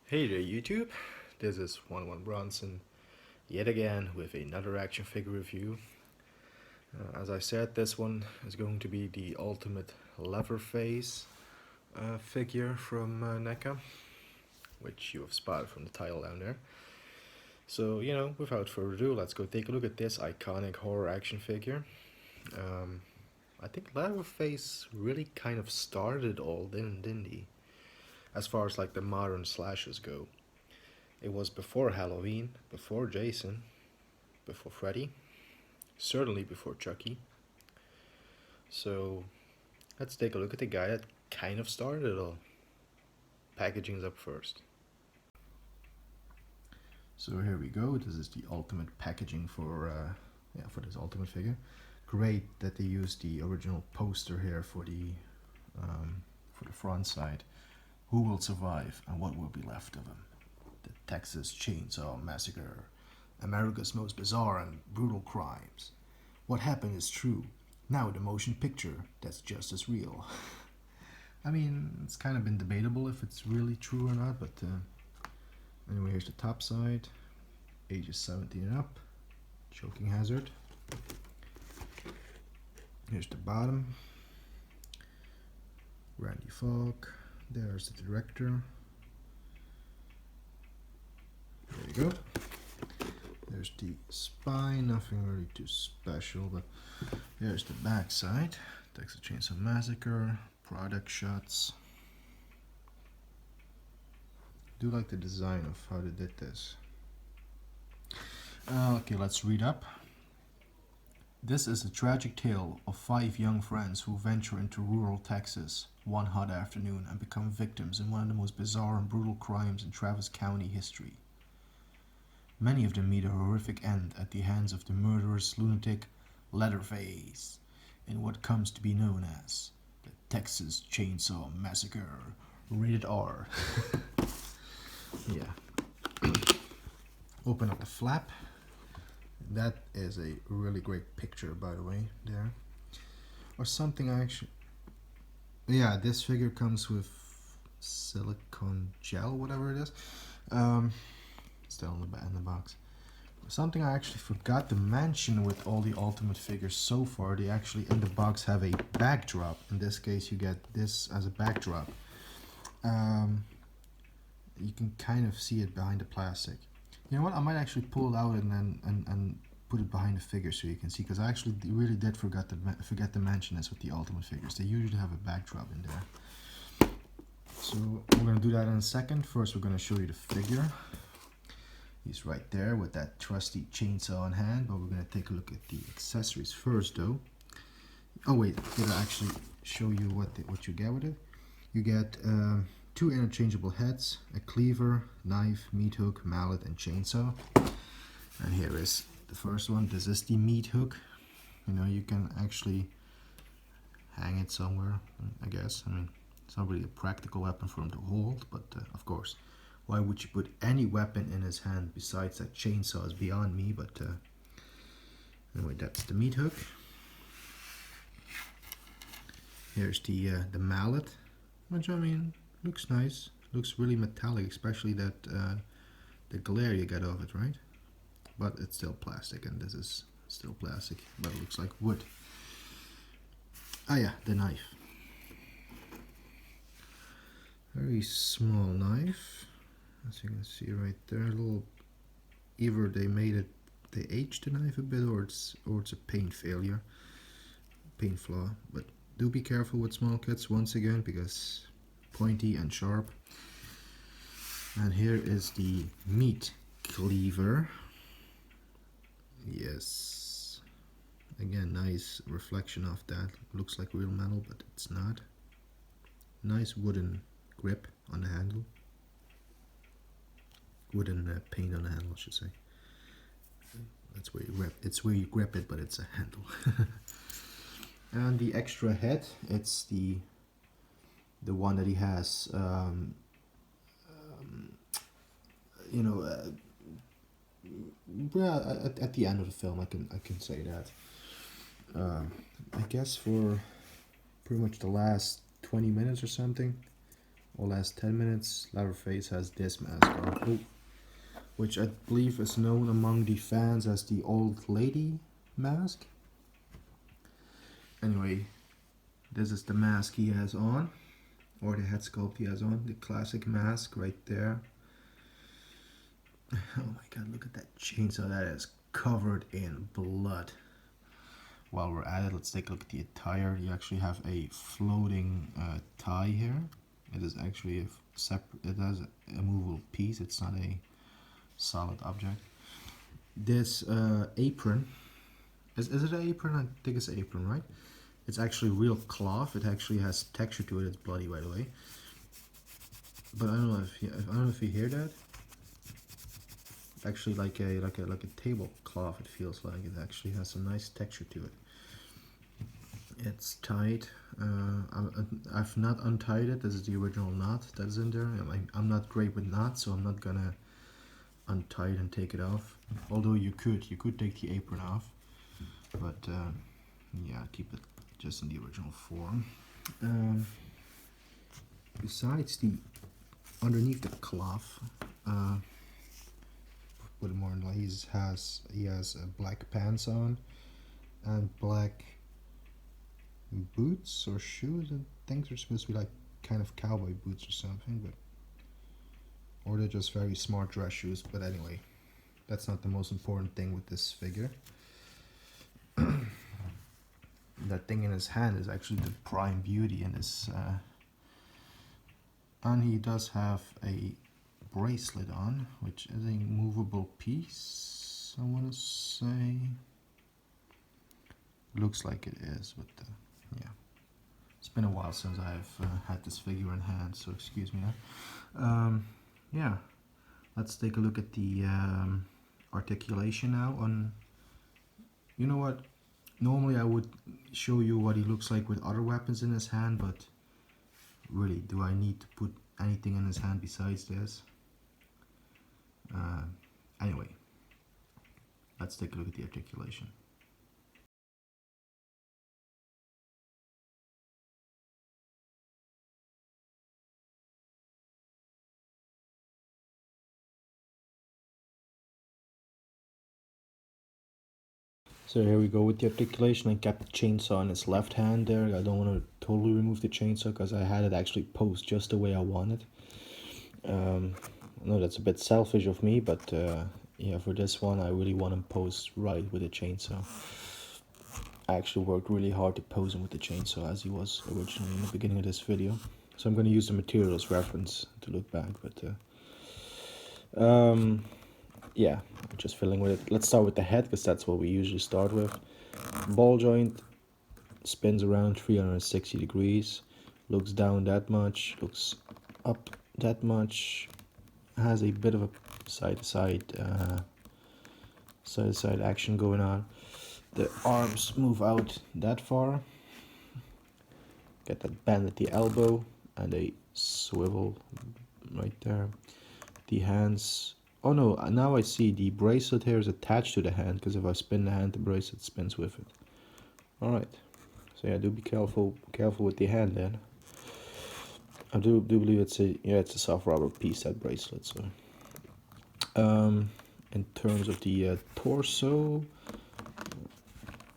Hey there YouTube, this is 11 Bronson yet again with another action figure review. As I said, this one is going to be the ultimate Leatherface figure from NECA, which you have spotted from the title down there. So, without further ado, let's go take a look at this iconic horror action figure. I think Leatherface really kind of started it all, didn't he? As far as like the modern slashes go. It was before Halloween, before Jason, before Freddy, certainly before Chucky. So let's take a look at the guy that kind of started it all. Packaging's up first. So here we go. This is the ultimate packaging for this ultimate figure. Great that they used the original poster here for the front side. Who will survive and what will be left of him? The Texas Chainsaw Massacre. America's most bizarre and brutal crimes. What happened is true. Now the motion picture that's just as real. I mean, it's kind of been debatable if it's really true or not, but anyway, here's the top side. Ages 17 and up. Choking hazard. Here's the bottom. Randy Falk. There's the director. There you go. There's the spine, nothing really too special, but here's the back side. Texas Chainsaw Massacre, product shots. Do like the design of how they did this. Okay, let's read up. This is a tragic tale of 5 young friends who venture into rural Texas one hot afternoon and become victims in one of the most bizarre and brutal crimes in Travis County history. Many of them meet a horrific end at the hands of the murderous lunatic Leatherface in what comes to be known as the Texas Chainsaw Massacre. Rated R. Yeah. Open up the flap. That is a really great picture, by the way, there. Or something I actually... Yeah, this figure comes with silicone gel, whatever it is. Still in the box. Something I actually forgot to mention with all the Ultimate figures so far, they actually in the box have a backdrop. In this case, you get this as a backdrop. You can kind of see it behind the plastic. You know what? I might actually pull it out and then put it behind the figure so you can see, because I actually really did forget to mention this with the Ultimate figures. They usually have a backdrop in there. So we're gonna do that in a second. First, we're gonna show you the figure. He's right there with that trusty chainsaw in hand, but we're going to take a look at the accessories first though. Oh wait, did I actually show you what you get with it? You get 2 interchangeable heads, a cleaver, knife, meat hook, mallet and chainsaw. And here is the first one. This is the meat hook. You know, you can actually hang it somewhere, I guess. I mean, it's not really a practical weapon for him to hold, but of course. Why would you put any weapon in his hand besides that chainsaw is beyond me, but anyway, that's the meat hook. Here's the mallet, which I mean, looks nice. Looks really metallic, especially that the glare you get off it, right? But it's still plastic, and this is still plastic, but it looks like wood. Ah yeah, the knife. Very small knife. As you can see right there, a little, either they aged the knife a bit, or it's a paint flaw. But do be careful with small cuts once again, because pointy and sharp. And here is the meat cleaver. Yes, again, nice reflection of that. Looks like real metal, but it's not. Nice wooden grip on the handle. Wooden paint on the handle, I should say. That's where you grip. It's where you grip it, but it's a handle. And the extra head, it's the one that he has. At the end of the film, I can say that. I guess for pretty much the last 20 minutes or something, or last 10 minutes, Leatherface has this mask on, which I believe is known among the fans as the old lady mask. Anyway, this is the mask he has on, or the head sculpt he has on, the classic mask right there. Oh my god, look at that chainsaw, that is covered in blood. While we're at it, let's take a look at the attire. You actually have a floating tie here. It is actually a separate, it has a movable piece, it's not a solid object. This apron, is it an apron? I think it's an apron, right? It's actually real cloth. It actually has texture to it. It's bloody, by the way. But I don't know if you hear that. Actually, like a tablecloth. It feels like it actually has some nice texture to it. It's tight. I've not untied it. This is the original knot that's in there. I'm not great with knots, so I'm not gonna untie it and take it off. Although you could take the apron off, but yeah, keep it just in the original form. Besides the underneath the cloth, put it more in, he has black pants on and black boots or shoes. I think they're supposed to be like kind of cowboy boots or something, but or they're just very smart dress shoes. But anyway, that's not the most important thing with this figure. That thing in his hand is actually the prime beauty in this. And he does have a bracelet on, which is a movable piece, I want to say. Looks like it is, but yeah. It's been a while since I've had this figure in hand, so excuse me now. Yeah, let's take a look at the articulation now. You know what? Normally I would show you what he looks like with other weapons in his hand, but really, do I need to put anything in his hand besides this? Anyway, let's take a look at the articulation. So here we go with the articulation. I kept the chainsaw in his left hand there. I don't want to totally remove the chainsaw because I had it actually posed just the way I wanted. I know that's a bit selfish of me, but yeah, for this one I really want him posed right with the chainsaw. I actually worked really hard to pose him with the chainsaw as he was originally in the beginning of this video. So I'm going to use the material as reference to look back, but yeah, I'm just filling with it. Let's start with the head because that's what we usually start with. Ball joint spins around 360 degrees, looks down that much, looks up that much, has a bit of a side-to-side action going on. The arms move out that far, get that bend at the elbow and a swivel right there. The hands, oh no, now I see the bracelet here is attached to the hand, because if I spin the hand, the bracelet spins with it. Alright, so yeah, do be careful with the hand then. I do believe it's a soft rubber piece, that bracelet. So in terms of the torso,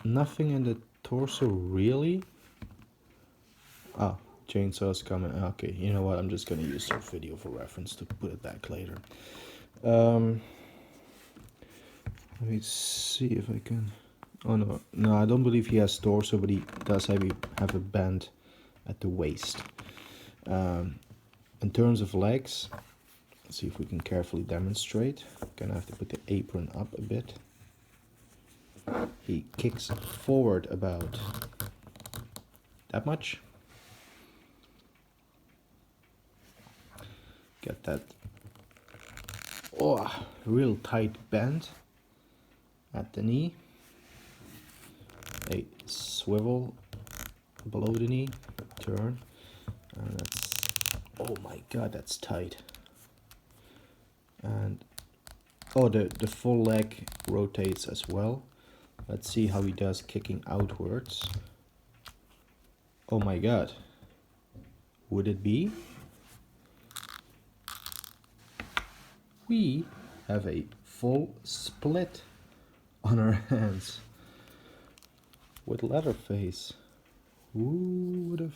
nothing in the torso really. Ah, chainsaw's coming. Okay, you know what, I'm just gonna use some video for reference to put it back later. Let me see if I can. Oh no, I don't believe he has torso, but he does have a bend at the waist. In terms of legs, let's see if we can carefully demonstrate. Gonna have to put the apron up a bit. He kicks forward about that much. Get that, oh, real tight bend at the knee. A swivel below the knee, turn, and that's, oh my god, that's tight. And oh, the full leg rotates as well. Let's see how he does kicking outwards. Oh my god, would it be? we have a full split on our hands with Leatherface. Who would have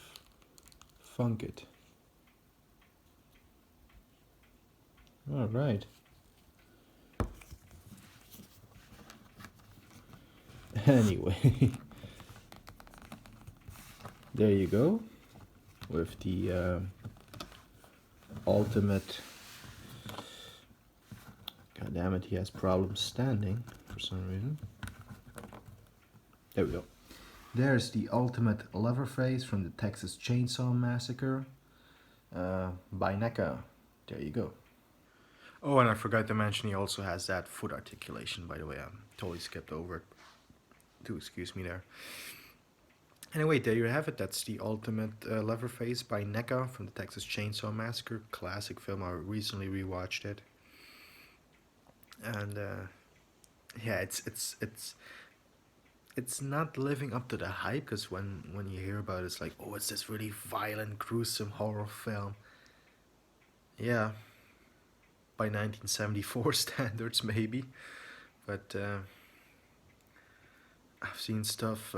thunk it? All right. Anyway, there you go with the ultimate. God damn it, he has problems standing for some reason. There we go. There's the ultimate Leatherface from the Texas Chainsaw Massacre by NECA. There you go. Oh, and I forgot to mention he also has that foot articulation, by the way. I totally skipped over it. Do excuse me there. Anyway, there you have it. That's the ultimate Leatherface by NECA from the Texas Chainsaw Massacre. Classic film. I recently rewatched it. And yeah, it's not living up to the hype, because when you hear about it, it's like, oh, it's this really violent, gruesome horror film. Yeah, by 1974 standards maybe, but I've seen stuff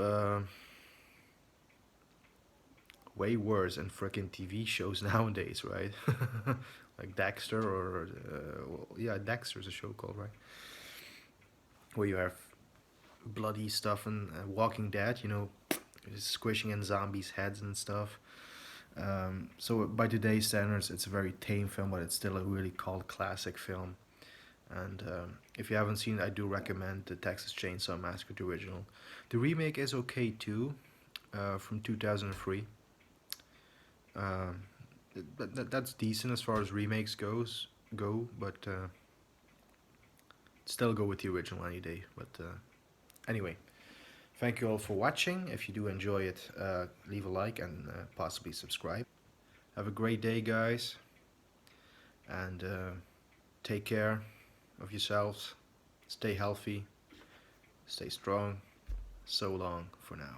way worse in frickin' TV shows nowadays, right? Like Dexter, or well, yeah, Dexter's a show called, right? Where you have bloody stuff and Walking Dead, you know, squishing in zombies' heads and stuff. So by today's standards, it's a very tame film, but it's still a really cult classic film. And if you haven't seen it, I do recommend the Texas Chainsaw Massacre, the original. The remake is okay too, from 2003. That's decent as far as remakes go, but still go with the original any day. But anyway, thank you all for watching. If you do enjoy it, leave a like and possibly subscribe. Have a great day, guys, and take care of yourselves. Stay healthy, stay strong. So long for now.